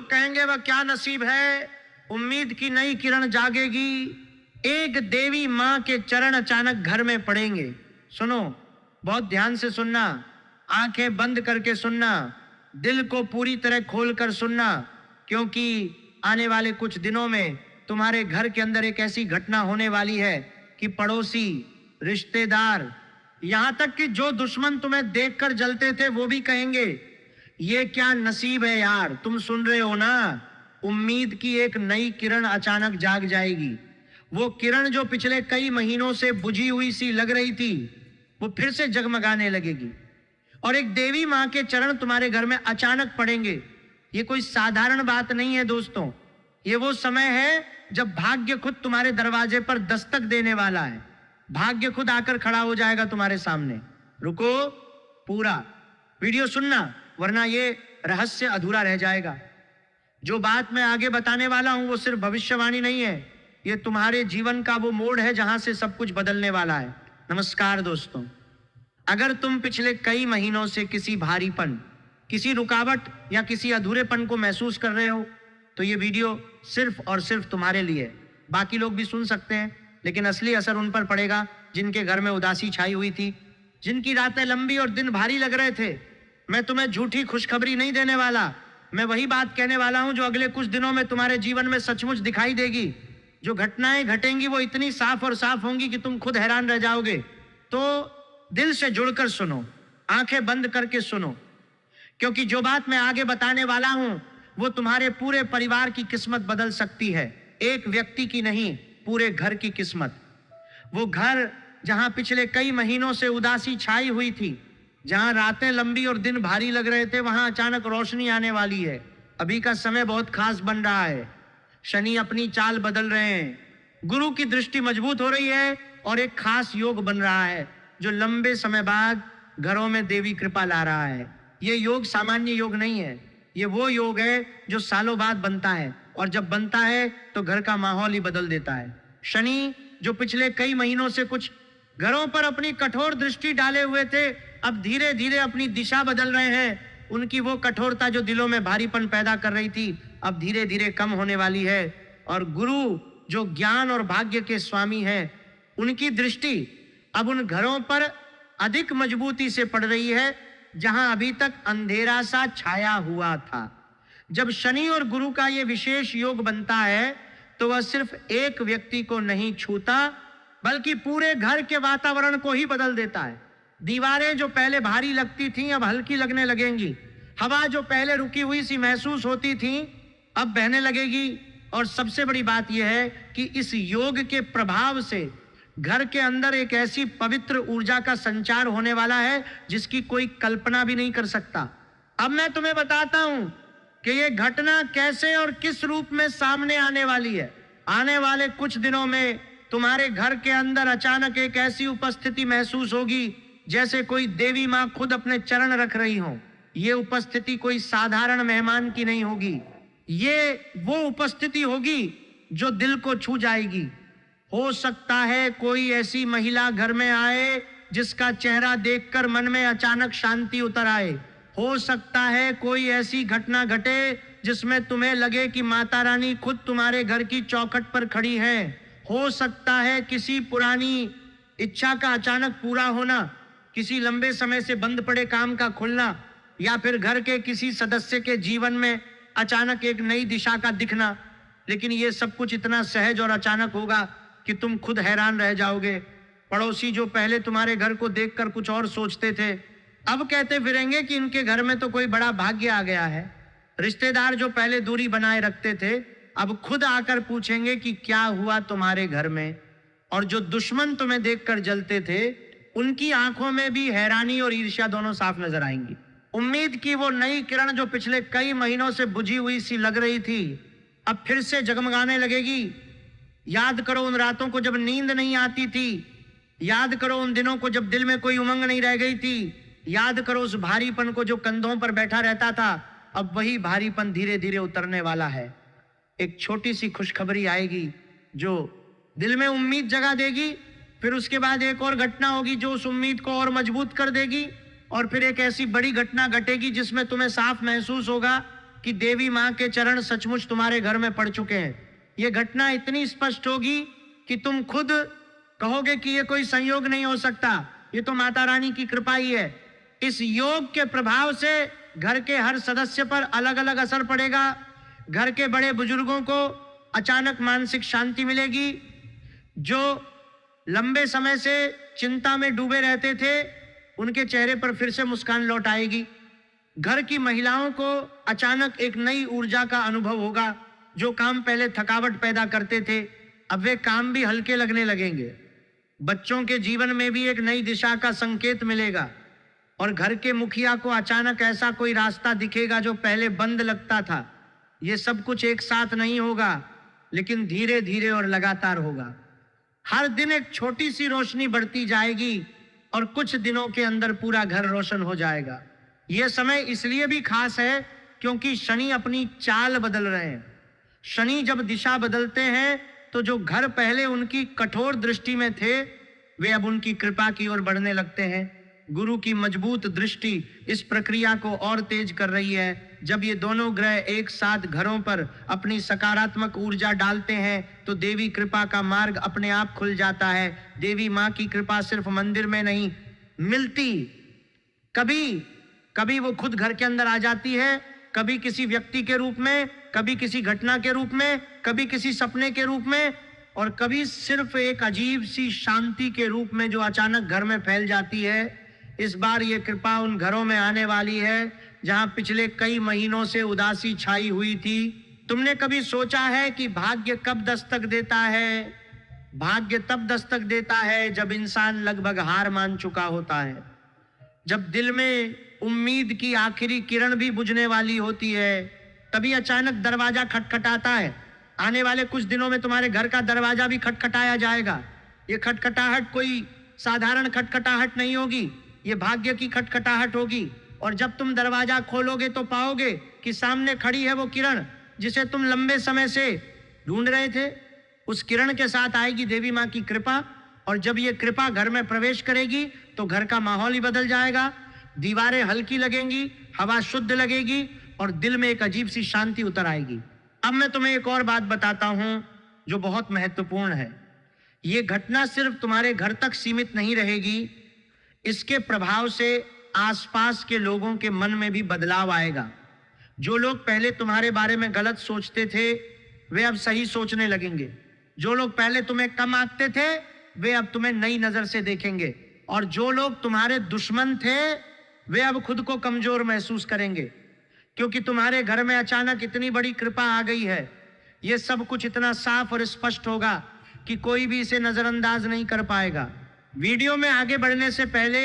लोग कहेंगे वह क्या नसीब है, उम्मीद की नई किरण जागेगी, एक देवी मां के चरण अचानक घर में पड़ेंगे। सुनो, बहुत ध्यान से सुनना, आंखें बंद करके सुनना, दिल को पूरी तरह खोलकर सुनना, क्योंकि आने वाले कुछ दिनों में तुम्हारे घर के अंदर एक ऐसी घटना होने वाली है कि पड़ोसी, रिश्तेदार, यहां तक कि जो दुश्मन तुम्हें देखकर जलते थे वो भी कहेंगे ये क्या नसीब है यार। तुम सुन रहे हो ना, उम्मीद की एक नई किरण अचानक जाग जाएगी। वो किरण जो पिछले कई महीनों से बुझी हुई सी लग रही थी, वो फिर से जगमगाने लगेगी और एक देवी मां के चरण तुम्हारे घर में अचानक पड़ेंगे। ये कोई साधारण बात नहीं है दोस्तों, ये वो समय है जब भाग्य खुद तुम्हारे दरवाजे पर दस्तक देने वाला है। भाग्य खुद आकर खड़ा हो जाएगा तुम्हारे सामने। रुको, पूरा वीडियो सुनना, वरना ये रहस्य अधूरा रह जाएगा। जो बात मैं आगे बताने वाला हूं वो सिर्फ भविष्यवाणी नहीं है, ये तुम्हारे जीवन का वो मोड़ है जहां से सब कुछ बदलने वाला है। नमस्कार दोस्तों, अगर तुम पिछले कई महीनों से किसी भारीपन, किसी रुकावट या किसी अधूरेपन को महसूस कर रहे हो तो ये वीडियो सिर्फ और सिर्फ तुम्हारे लिए। बाकी लोग भी सुन सकते हैं, लेकिन असली असर उन पर पड़ेगा जिनके घर में उदासी छाई हुई थी, जिनकी रातें लंबी और दिन भारी लग रहे थे। मैं तुम्हें झूठी खुशखबरी नहीं देने वाला, मैं वही बात कहने वाला हूं जो अगले कुछ दिनों में तुम्हारे जीवन में सचमुच दिखाई देगी। जो घटनाएं घटेंगी वो इतनी साफ और साफ होंगी कि तुम खुद हैरान रह जाओगे। तो दिल से जुड़कर सुनो, आंखें बंद करके सुनो, क्योंकि जो बात मैं आगे बताने वाला हूं वो तुम्हारे पूरे परिवार की किस्मत बदल सकती है। एक व्यक्ति की नहीं, पूरे घर की किस्मत। वो घर जहां पिछले कई महीनों से उदासी छाई हुई थी, जहां रातें लंबी और दिन भारी लग रहे थे, वहां अचानक रोशनी आने वाली है। अभी का समय बहुत खास बन रहा है। शनि अपनी चाल बदल रहे हैं, गुरु की दृष्टि मजबूत हो रही है और एक खास योग बन रहा है जो लंबे समय बाद घरों में देवी कृपा ला रहा है। ये योग सामान्य योग नहीं है, ये वो योग है जो सालों बाद बनता है, और जब बनता है तो घर का माहौल ही बदल देता है। शनि जो पिछले कई महीनों से कुछ घरों पर अपनी कठोर दृष्टि डाले हुए थे, अब धीरे धीरे अपनी दिशा बदल रहे हैं। उनकी वो कठोरता जो दिलों में भारीपन पैदा कर रही थी, अब धीरे धीरे कम होने वाली है। और गुरु जो ज्ञान और भाग्य के स्वामी हैं, उनकी दृष्टि अब उन घरों पर अधिक मजबूती से पड़ रही है जहां अभी तक अंधेरा सा छाया हुआ था। जब शनि और गुरु का ये विशेष योग बनता है तो वह सिर्फ एक व्यक्ति को नहीं छूता, बल्कि पूरे घर के वातावरण को ही बदल देता है। दीवारें जो पहले भारी लगती थीं अब हल्की लगने लगेंगी। हवा जो पहले रुकी हुई सी महसूस होती थी अब बहने लगेगी। और सबसे बड़ी बात यह है कि इस योग के प्रभाव से घर के अंदर एक ऐसी पवित्र ऊर्जा का संचार होने वाला है जिसकी कोई कल्पना भी नहीं कर सकता। अब मैं तुम्हें बताता हूं कि यह घटना कैसे और किस रूप में सामने आने वाली है। आने वाले कुछ दिनों में तुम्हारे घर के अंदर अचानक एक ऐसी उपस्थिति महसूस होगी जैसे कोई देवी मां खुद अपने चरण रख रही हो। ये उपस्थिति कोई साधारण मेहमान की नहीं होगी, ये वो उपस्थिति होगी जो दिल को छू जाएगी। हो सकता है कोई ऐसी महिला घर में आए जिसका चेहरा देखकर मन में अचानक शांति उतर आए। हो सकता है कोई ऐसी घटना घटे जिसमें तुम्हें लगे कि माता रानी खुद तुम्हारे घर की चौखट पर खड़ी है। हो सकता है किसी पुरानी इच्छा का अचानक पूरा होना, किसी लंबे समय से बंद पड़े काम का खुलना, या फिर घर के किसी सदस्य के जीवन में अचानक एक नई दिशा का दिखना। लेकिन ये सब कुछ इतना सहज और अचानक होगा कि तुम खुद हैरान रह जाओगे। पड़ोसी जो पहले तुम्हारे घर को देखकर कुछ और सोचते थे, अब कहते फिरेंगे कि इनके घर में तो कोई बड़ा भाग्य आ गया है। रिश्तेदार जो पहले दूरी बनाए रखते थे, अब खुद आकर पूछेंगे कि क्या हुआ तुम्हारे घर में। और जो दुश्मन तुम्हें देखकर जलते थे, उनकी आंखों में भी हैरानी और ईर्ष्या दोनों साफ नजर आएंगी। उम्मीद की वो नई किरण जो पिछले कई महीनों से बुझी हुई सी लग रही थी, अब फिर से जगमगाने लगेगी। याद करो उन रातों को जब नींद नहीं आती थी, याद करो उन दिनों को जब दिल में कोई उमंग नहीं रह गई थी, याद करो उस भारीपन को जो कंधों पर बैठा रहता था। अब वही भारीपन धीरे धीरे उतरने वाला है। एक छोटी सी खुशखबरी आएगी जो दिल में उम्मीद जगा देगी। फिर उसके बाद एक और घटना होगी जो उस उम्मीद को और मजबूत कर देगी, और फिर एक ऐसी बड़ी घटना घटेगी जिसमें तुम्हें साफ महसूस होगा कि देवी मां के चरण सचमुच तुम्हारे घर में पड़ चुके हैं। ये घटना इतनी स्पष्ट होगी कि तुम खुद कहोगे कि ये कोई संयोग नहीं हो सकता, ये तो माता रानी की कृपा ही है। इस योग के प्रभाव से घर के हर सदस्य पर अलग अलग असर पड़ेगा। घर के बड़े बुजुर्गों को अचानक मानसिक शांति मिलेगी। जो लंबे समय से चिंता में डूबे रहते थे, उनके चेहरे पर फिर से मुस्कान लौट आएगी। घर की महिलाओं को अचानक एक नई ऊर्जा का अनुभव होगा। जो काम पहले थकावट पैदा करते थे, अब वे काम भी हल्के लगने लगेंगे। बच्चों के जीवन में भी एक नई दिशा का संकेत मिलेगा और घर के मुखिया को अचानक ऐसा कोई रास्ता दिखेगा जो पहले बंद लगता था। ये सब कुछ एक साथ नहीं होगा, लेकिन धीरे धीरे और लगातार होगा। हर दिन एक छोटी सी रोशनी बढ़ती जाएगी और कुछ दिनों के अंदर पूरा घर रोशन हो जाएगा। यह समय इसलिए भी खास है क्योंकि शनि अपनी चाल बदल रहे हैं। शनि जब दिशा बदलते हैं तो जो घर पहले उनकी कठोर दृष्टि में थे, वे अब उनकी कृपा की ओर बढ़ने लगते हैं। गुरु की मजबूत दृष्टि इस प्रक्रिया को और तेज कर रही है। जब ये दोनों ग्रह एक साथ घरों पर अपनी सकारात्मक ऊर्जा डालते हैं तो देवी कृपा का मार्ग अपने आप खुल जाता है। देवी माँ की कृपा सिर्फ मंदिर में नहीं मिलती, कभी कभी वो खुद घर के अंदर आ जाती है, कभी किसी व्यक्ति के रूप में, कभी किसी घटना के रूप में, कभी किसी सपने के रूप में, और कभी सिर्फ एक अजीब सी शांति के रूप में जो अचानक घर में फैल जाती है। इस बार ये कृपा उन घरों में आने वाली है जहां पिछले कई महीनों से उदासी छाई हुई थी। तुमने कभी सोचा है कि भाग्य कब दस्तक देता है? भाग्य तब दस्तक देता है जब इंसान लगभग हार मान चुका होता है, जब दिल में उम्मीद की आखिरी किरण भी बुझने वाली होती है। तभी अचानक दरवाजा खटखटाता है। आने वाले कुछ दिनों में तुम्हारे घर का दरवाजा भी खटखटाया जाएगा। ये खटखटाहट कोई साधारण खटखटाहट नहीं होगी, ये भाग्य की खटखटाहट होगी। और जब तुम दरवाजा खोलोगे तो पाओगे कि सामने खड़ी है वो किरण जिसे तुम लंबे समय से ढूंढ रहे थे। उस किरण के साथ आएगी देवी माँ की कृपा, और जब ये कृपा घर में प्रवेश करेगी तो घर का माहौल ही बदल जाएगा। दीवारें हल्की लगेंगी, हवा शुद्ध लगेगी और दिल में एक अजीब सी शांति उतर आएगी। अब मैं तुम्हें एक और बात बताता हूं जो बहुत महत्वपूर्ण है। ये घटना सिर्फ तुम्हारे घर तक सीमित नहीं रहेगी, इसके प्रभाव से आसपास के लोगों के मन में भी बदलाव आएगा। जो लोग पहले तुम्हारे बारे में गलत सोचते थे, वे अब सही सोचने लगेंगे। जो लोग पहले तुम्हें कम आंकते थे, वे अब तुम्हें नई नजर से देखेंगे। और जो लोग तुम्हारे दुश्मन थे, वे अब खुद को कमजोर महसूस करेंगे, क्योंकि तुम्हारे घर में अचानक इतनी बड़ी कृपा आ गई है। यह सब कुछ इतना साफ और स्पष्ट होगा कि कोई भी इसे नजरअंदाज नहीं कर पाएगा। वीडियो में आगे बढ़ने से पहले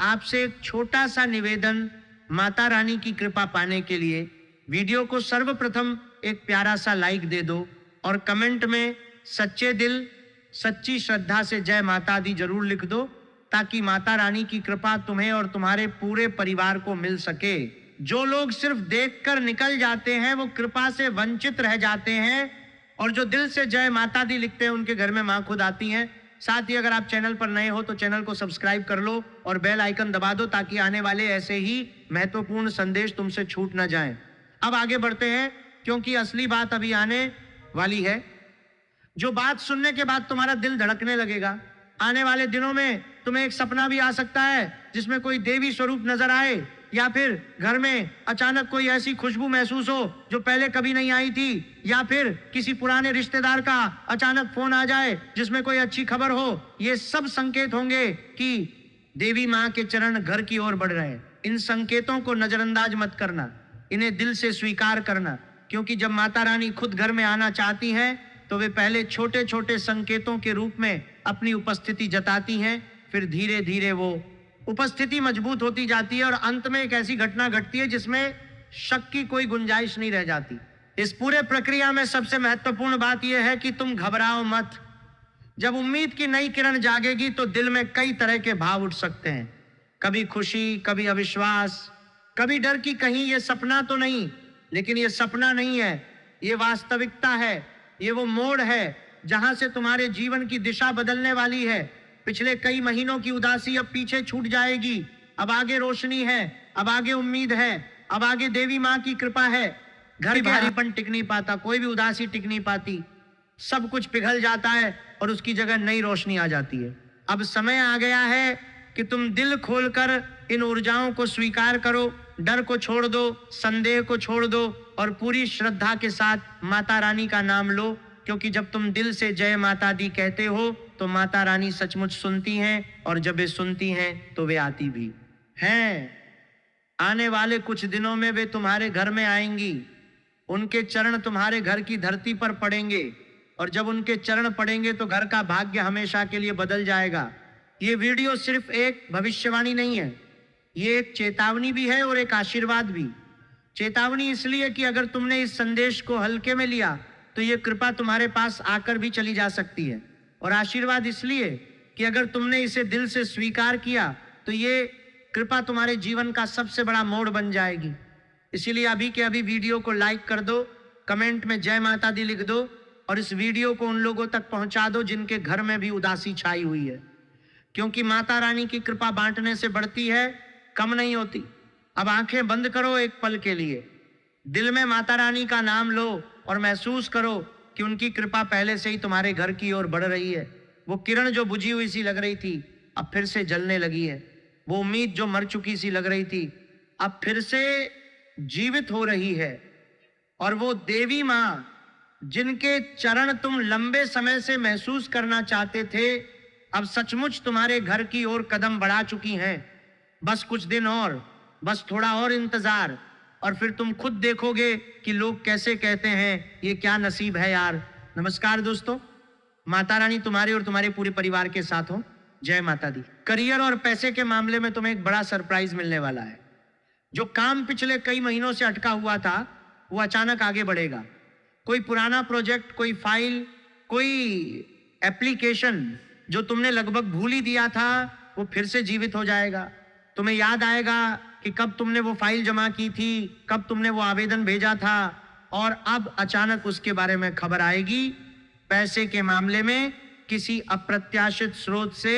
आपसे एक छोटा सा निवेदन। माता रानी की कृपा पाने के लिए वीडियो को सर्वप्रथम एक प्यारा सा लाइक दे दो और कमेंट में सच्चे दिल सच्ची श्रद्धा से जय माता दी जरूर लिख दो, ताकि माता रानी की कृपा तुम्हें और तुम्हारे पूरे परिवार को मिल सके। जो लोग सिर्फ देखकर निकल जाते हैं वो कृपा से वंचित रह जाते हैं, और जो दिल से जय माता दी लिखते हैं उनके घर में मां खुद आती हैं। साथ ही अगर आप चैनल पर नए हो तो चैनल को सब्सक्राइब कर लो और बेल आइकन दबा दो, ताकि आने वाले ऐसे ही महत्वपूर्ण संदेश तुमसे छूट न जाएं। अब आगे बढ़ते हैं, क्योंकि असली बात अभी आने वाली है। जो बात सुनने के बाद तुम्हारा दिल धड़कने लगेगा। आने वाले दिनों में तुम्हें एक सपना भी आ सकता है जिसमें कोई देवी स्वरूप नजर आए, या फिर घर में अचानक कोई ऐसी खुशबू महसूस हो जो पहले कभी नहीं आई थी, या फिर किसी पुराने रिश्तेदार का अचानक फोन आ जाए जिसमें कोई अच्छी खबर हो। ये सब संकेत होंगे कि देवी माँ के चरण घर की ओर बढ़ रहे हैं। इन संकेतों को नजरअंदाज मत करना, इन्हें दिल से स्वीकार करना, क्योंकि जब माता रानी खुद घर में आना चाहती हैं तो वे पहले छोटे छोटे संकेतों के रूप में अपनी उपस्थिति जताती हैं, फिर धीरे धीरे वो उपस्थिति मजबूत होती जाती है और अंत में एक ऐसी घटना घटती है जिसमें शक की कोई गुंजाइश नहीं रह जाती। इस पूरे प्रक्रिया में सबसे महत्वपूर्ण बात यह है कि तुम घबराओ मत। जब उम्मीद की नई किरण जागेगी तो दिल में कई तरह के भाव उठ सकते हैं, कभी खुशी, कभी अविश्वास, कभी डर कि कहीं ये सपना तो नहीं। लेकिन ये सपना नहीं है, ये वास्तविकता है। ये वो मोड़ है जहां से तुम्हारे जीवन की दिशा बदलने वाली है। पिछले कई महीनों की उदासी अब पीछे छूट जाएगी। अब आगे रोशनी है, अब आगे उम्मीद है, अब आगे देवी माँ की कृपा है। घर भारीपन टिक नहीं पाता, कोई भी उदासी टिक नहीं पाती, सब कुछ पिघल जाता है और उसकी जगह नई रोशनी आ जाती है। अब समय आ गया है कि तुम दिल खोलकर इन ऊर्जाओं को स्वीकार करो, डर को छोड़ दो, संदेह को छोड़ दो और पूरी श्रद्धा के साथ माता रानी का नाम लो, क्योंकि जब तुम दिल से जय माता दी कहते हो तो माता रानी सचमुच सुनती हैं, और जब वे सुनती हैं तो वे आती भी हैं। आने वाले कुछ दिनों में वे तुम्हारे घर में आएंगी, उनके चरण तुम्हारे घर की धरती पर पड़ेंगे, और जब उनके चरण पड़ेंगे तो घर का भाग्य हमेशा के लिए बदल जाएगा। ये वीडियो सिर्फ एक भविष्यवाणी नहीं है, ये एक चेतावनी भी है और एक आशीर्वाद भी। चेतावनी इसलिए कि अगर तुमने इस संदेश को हल्के में लिया तो ये कृपा तुम्हारे पास आकर भी चली जा सकती है, और आशीर्वाद इसलिए कि अगर तुमने इसे दिल से स्वीकार किया तो ये कृपा तुम्हारे जीवन का सबसे बड़ा मोड़ बन जाएगी। इसीलिए अभी के अभी वीडियो को लाइक कर दो, कमेंट में जय माता दी लिख दो, और इस वीडियो को उन लोगों तक पहुंचा दो जिनके घर में भी उदासी छाई हुई है, क्योंकि माता रानी की कृपा बांटने से बढ़ती है, कम नहीं होती। अब आंखें बंद करो एक पल के लिए, दिल में माता रानी का नाम लो और महसूस करो कि उनकी कृपा पहले से ही तुम्हारे घर की ओर बढ़ रही है। वो किरण जो बुझी हुई सी लग रही थी अब फिर से जलने लगी है, वो उम्मीद जो मर चुकी सी लग रही थी अब फिर से जीवित हो रही है, और वो देवी माँ जिनके चरण तुम लंबे समय से महसूस करना चाहते थे अब सचमुच तुम्हारे घर की ओर कदम बढ़ा चुकी हैं। बस कुछ दिन और, बस थोड़ा और इंतजार, और फिर तुम खुद देखोगे कि लोग कैसे कहते हैं ये क्या नसीब है यार। नमस्कार दोस्तों, माता रानी तुम्हारे और तुम्हारे पूरे परिवार के साथ हो। जय माता दी। करियर और पैसे के मामले में तुम्हें एक बड़ा सरप्राइज मिलने वाला है। जो काम पिछले कई महीनों से अटका हुआ था वो अचानक आगे बढ़ेगा। कोई पुराना प्रोजेक्ट, कोई फाइल, कोई एप्लीकेशन जो तुमने लगभग भूल ही दिया था वो फिर से जीवित हो जाएगा। तुम्हें याद आएगा कि कब तुमने वो फाइल जमा की थी, कब तुमने वो आवेदन भेजा था, और अब अचानक उसके बारे में खबर आएगी। पैसे के मामले में किसी अप्रत्याशित स्रोत से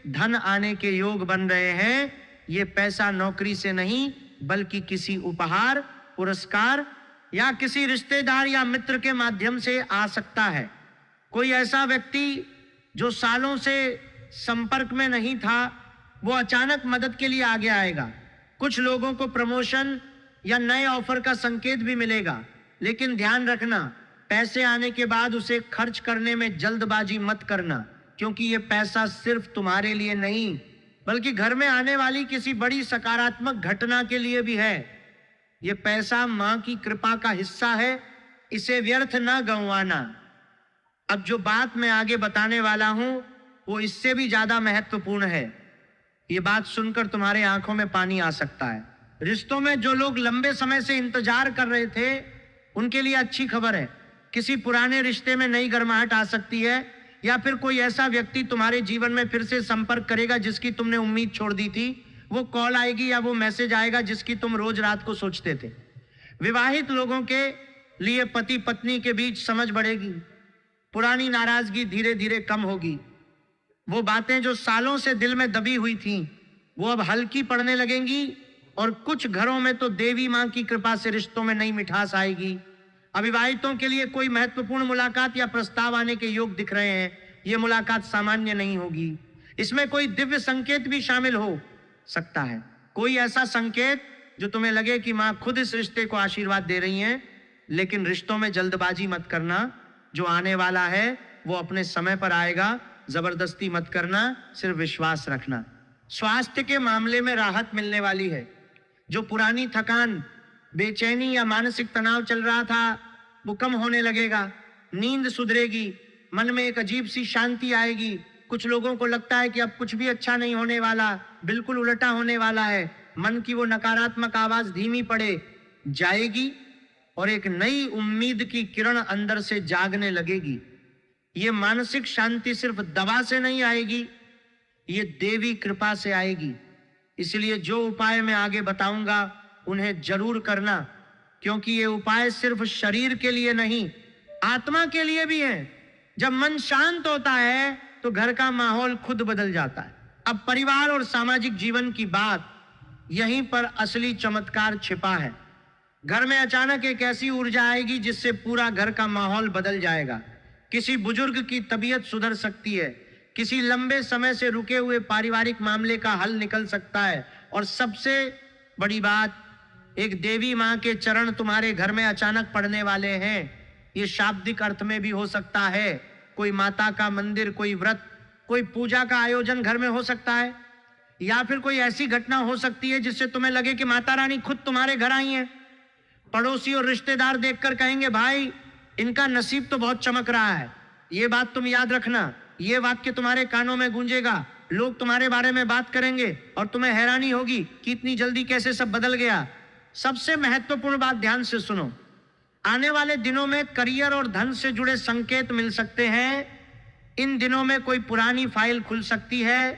धन आने के योग बन रहे हैं। ये पैसा नौकरी से नहीं बल्कि किसी उपहार, पुरस्कार या किसी रिश्तेदार या मित्र के माध्यम से आ सकता है। कोई ऐसा व्यक्ति जो सालों से संपर्क में नहीं था वो अचानक मदद के लिए आगे आएगा। कुछ लोगों को प्रमोशन या नए ऑफर का संकेत भी मिलेगा, लेकिन ध्यान रखना पैसे आने के बाद उसे खर्च करने में जल्दबाजी मत करना, क्योंकि ये पैसा सिर्फ तुम्हारे लिए नहीं बल्कि घर में आने वाली किसी बड़ी सकारात्मक घटना के लिए भी है। ये पैसा मां की कृपा का हिस्सा है, इसे व्यर्थ न गंवाना। अब जो बात मैं आगे बताने वाला हूं वो इससे भी ज्यादा महत्वपूर्ण है। ये बात सुनकर तुम्हारे आंखों में पानी आ सकता है। रिश्तों में जो लोग लंबे समय से इंतजार कर रहे थे उनके लिए अच्छी खबर है। किसी पुराने रिश्ते में नई गर्माहट आ सकती है, या फिर कोई ऐसा व्यक्ति तुम्हारे जीवन में फिर से संपर्क करेगा जिसकी तुमने उम्मीद छोड़ दी थी। वो कॉल आएगी या वो मैसेज आएगा जिसकी तुम रोज रात को सोचते थे। विवाहित लोगों के लिए पति पत्नी के बीच समझ बढ़ेगी, पुरानी नाराजगी धीरे धीरे कम होगी। वो बातें जो सालों से दिल में दबी हुई थीं वो अब हल्की पड़ने लगेंगी, और कुछ घरों में तो देवी मां की कृपा से रिश्तों में नई मिठास आएगी। अविवाहितों के लिए कोई महत्वपूर्ण मुलाकात या प्रस्ताव आने के योग दिख रहे हैं। ये मुलाकात सामान्य नहीं होगी, इसमें कोई दिव्य संकेत भी शामिल हो सकता है। कोई ऐसा संकेत जो तुम्हें लगे कि मां खुद इस रिश्ते को आशीर्वाद दे रही हैं। लेकिन रिश्तों में जल्दबाजी मत करना, जो आने वाला है वो अपने समय पर आएगा। जबरदस्ती मत करना, सिर्फ विश्वास रखना। स्वास्थ्य के मामले में राहत मिलने वाली है। जो पुरानी थकान, बेचैनी या मानसिक तनाव चल रहा था वो कम होने लगेगा। नींद सुधरेगी, मन में एक अजीब सी शांति आएगी। कुछ लोगों को लगता है कि अब कुछ भी अच्छा नहीं होने वाला, बिल्कुल उल्टा होने वाला है। मन की वो नकारात्मक आवाज धीमी पड़े जाएगी और एक नई उम्मीद की किरण अंदर से जागने लगेगी। ये मानसिक शांति सिर्फ दवा से नहीं आएगी, ये देवी कृपा से आएगी। इसलिए जो उपाय मैं आगे बताऊंगा उन्हें जरूर करना, क्योंकि ये उपाय सिर्फ शरीर के लिए नहीं आत्मा के लिए भी है। जब मन शांत होता है तो घर का माहौल खुद बदल जाता है। अब परिवार और सामाजिक जीवन की बात, यहीं पर असली चमत्कार छिपा है। घर में अचानक एक ऐसी ऊर्जा आएगी जिससे पूरा घर का माहौल बदल जाएगा। किसी बुजुर्ग की तबीयत सुधर सकती है, किसी लंबे समय से रुके हुए पारिवारिक मामले का हल निकल सकता है, और सबसे बड़ी बात, एक देवी मां के चरण तुम्हारे घर में अचानक पड़ने वाले हैं। ये शाब्दिक अर्थ में भी हो सकता है, कोई माता का मंदिर, कोई व्रत, कोई पूजा का आयोजन घर में हो सकता है, या फिर कोई ऐसी घटना हो सकती है जिससे तुम्हें लगे कि माता रानी खुद तुम्हारे घर आई हैं। पड़ोसी और रिश्तेदार देखकर कहेंगे, भाई इनका नसीब तो बहुत चमक रहा है। ये बात तुम याद रखना, ये वाक्य तुम्हारे कानों में गूंजेगा, लोग तुम्हारे बारे में बात करेंगे और तुम्हें हैरानी होगी कि इतनी जल्दी कैसे सब बदल गया। सबसे महत्वपूर्ण बात ध्यान से सुनो, आने वाले दिनों में करियर और धन से जुड़े संकेत मिल सकते हैं। इन दिनों में कोई पुरानी फाइल खुल सकती है,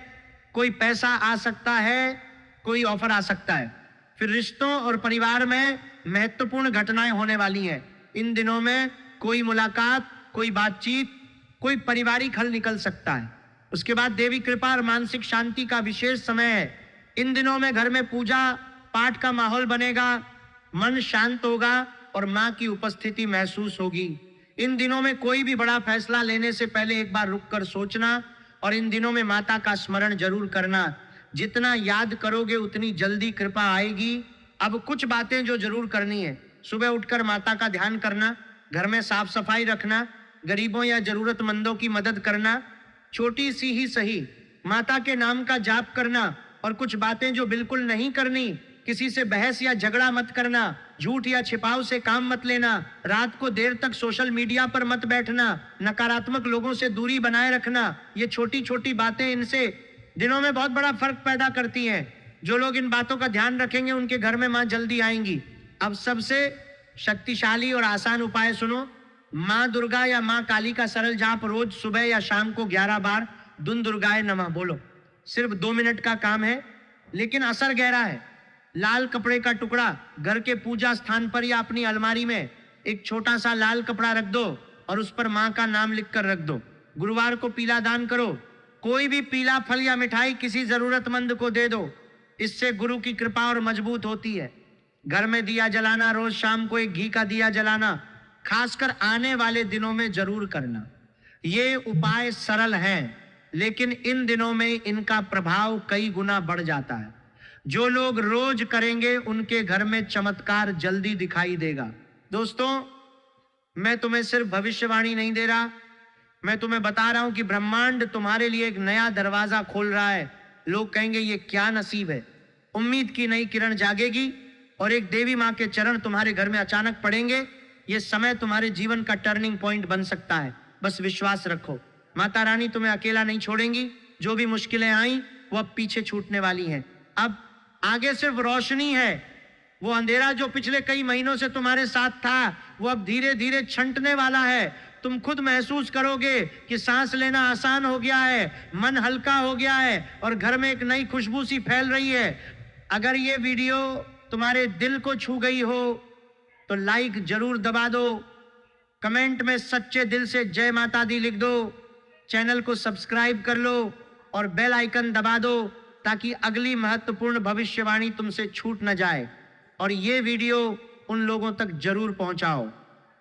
कोई पैसा आ सकता है, कोई ऑफर आ सकता है। फिर रिश्तों और परिवार में महत्वपूर्ण घटनाएं होने वाली हैं। इन दिनों में कोई मुलाकात, कोई बातचीत, कोई पारिवारिक हल निकल सकता है। उसके बाद देवी कृपा और मानसिक शांति का विशेष समय है। इन दिनों में घर में पूजा पाठ का माहौल बनेगा, मन शांत होगा और मां की उपस्थिति महसूस होगी। इन दिनों में कोई भी बड़ा फैसला लेने से पहले एक बार रुककर सोचना, और इन दिनों में माता का स्मरण जरूर करना। जितना याद करोगे उतनी जल्दी कृपा आएगी। अब कुछ बातें जो जरूर करनी है, सुबह उठकर माता का ध्यान करना, घर में साफ सफाई रखना, गरीबों या जरूरतमंदों की मदद करना, छोटी सी ही सही माता के नाम का जाप करना। और कुछ बातें जो बिल्कुल नहीं करनी, किसी से बहस या झगड़ा मत करना, झूठ या छिपाव से काम मत लेना, रात को देर तक सोशल मीडिया पर मत बैठना, नकारात्मक लोगों से दूरी बनाए रखना। ये छोटी छोटी बातें इनसे दिनों में बहुत बड़ा फर्क पैदा करती हैं। जो लोग इन बातों का ध्यान रखेंगे उनके घर में मां जल्दी आएंगी। अब सबसे शक्तिशाली और आसान उपाय सुनो। मां दुर्गा या मां काली का सरल जाप रोज सुबह या शाम को 11 बार दुन दुर्गाए नमः बोलो। सिर्फ 2 मिनट का काम है, लेकिन असर गहरा है। लाल कपड़े का टुकड़ा घर के पूजा स्थान पर या अपनी अलमारी में एक छोटा सा लाल कपड़ा रख दो और उस पर मां का नाम लिखकर रख दो। गुरुवार को पीला दान करो। कोई भी पीला फल या मिठाई किसी जरूरतमंद को दे दो। इससे गुरु की कृपा और मजबूत होती है। घर में दिया जलाना, रोज शाम को एक घी का दिया जलाना, खासकर आने वाले दिनों में जरूर करना। ये उपाय सरल हैं, लेकिन इन दिनों में इनका प्रभाव कई गुना बढ़ जाता है। जो लोग रोज करेंगे उनके घर में चमत्कार जल्दी दिखाई देगा। दोस्तों, मैं तुम्हें सिर्फ भविष्यवाणी नहीं दे रहा, मैं तुम्हें बता रहा हूं कि ब्रह्मांड तुम्हारे लिए एक नया दरवाजा खोल रहा है। लोग कहेंगे ये क्या नसीब है। उम्मीद की नई किरण जागेगी और एक देवी मां के चरण तुम्हारे घर में अचानक पड़ेंगे। ये समय तुम्हारे जीवन का टर्निंग पॉइंट बन सकता है। बस विश्वास रखो, माता रानी तुम्हें अकेला नहीं छोड़ेंगी। जो भी मुश्किलें आई वो अब पीछे छूटने वाली हैं। अब आगे सिर्फ रोशनी है। वो अंधेरा जो पिछले कई महीनों से तुम्हारे साथ था, वो अब धीरे धीरे छंटने वाला है। तुम खुद महसूस करोगे कि सांस लेना आसान हो गया है, मन हल्का हो गया है और घर में एक नई खुशबू सी फैल रही है। अगर ये वीडियो तुम्हारे दिल को छू गई हो तो लाइक जरूर दबा दो, कमेंट में सच्चे दिल से जय माता दी लिख दो, चैनल को सब्सक्राइब कर लो और बेल आइकन दबा दो ताकि अगली महत्वपूर्ण भविष्यवाणी तुमसे छूट न जाए। और ये वीडियो उन लोगों तक जरूर पहुंचाओ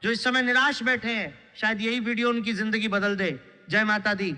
जो इस समय निराश बैठे हैं। शायद यही वीडियो उनकी जिंदगी बदल दे। जय माता दी।